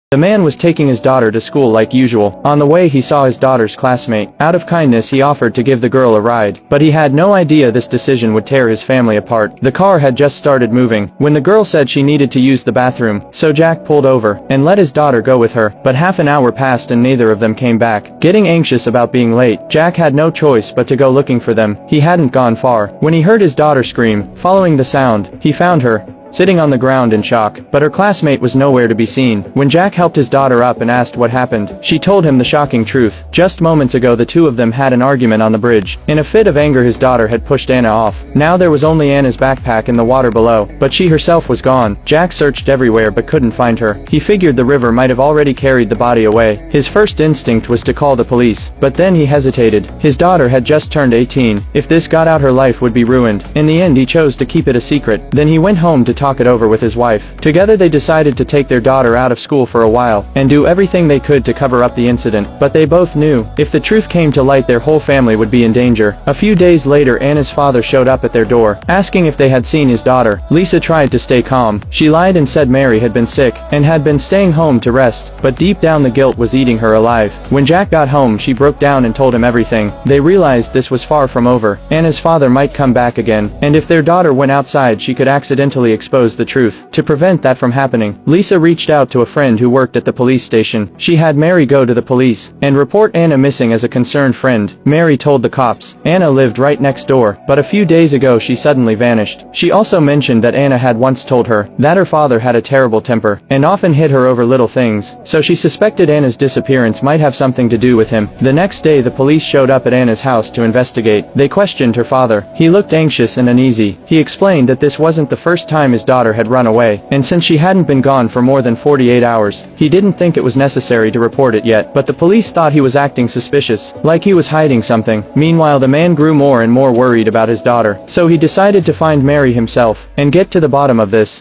The man was taking his daughter to school like usual. On the way he saw his daughter's classmate. Out of kindness he offered to give the girl a ride, but he had no idea this decision would tear his family apart. The car had just started moving when the girl said she needed to use the bathroom, so Jack pulled over and let his daughter go with her. But half an hour passed and neither of them came back. Getting anxious about being late, Jack had no choice but to go looking for them. He hadn't gone far when he heard his daughter scream. Following the sound, he found her sitting on the ground in shock, but her classmate was nowhere to be seen. When Jack helped his daughter up and asked what happened, she told him the shocking truth. Just moments ago the two of them had an argument on the bridge. In a fit of anger his daughter had pushed Anna off. Now there was only Anna's backpack in the water below, but she herself was gone. Jack searched everywhere but couldn't find her. He figured the river might have already carried the body away. His first instinct was to call the police, but then he hesitated. His daughter had just turned 18. If this got out her life would be ruined. In the end he chose to keep it a secret. Then he went home to talk it over with his wife. Together they decided to take their daughter out of school for a while and do everything they could to cover up the incident. But they both knew, if the truth came to light their whole family would be in danger. A few days later Anna's father showed up at their door, asking if they had seen his daughter. Lisa tried to stay calm. She lied and said Mary had been sick and had been staying home to rest, but deep down the guilt was eating her alive. When Jack got home she broke down and told him everything. They realized this was far from over. Anna's father might come back again, and if their daughter went outside she could accidentally expose the truth. To prevent that from happening, Lisa reached out to a friend who worked at the police station. She had Mary go to the police and report Anna missing as a concerned friend. Mary told the cops Anna lived right next door, but a few days ago she suddenly vanished. She also mentioned that Anna had once told her that her father had a terrible temper and often hit her over little things, so she suspected Anna's disappearance might have something to do with him. The next day the police showed up at Anna's house to investigate. They questioned her father. He looked anxious and uneasy. He explained that this wasn't the first time his daughter had run away, and since she hadn't been gone for more than 48 hours, he didn't think it was necessary to report it yet. But the police thought he was acting suspicious, like he was hiding something. Meanwhile the man grew more and more worried about his daughter, so he decided to find Mary himself and get to the bottom of this.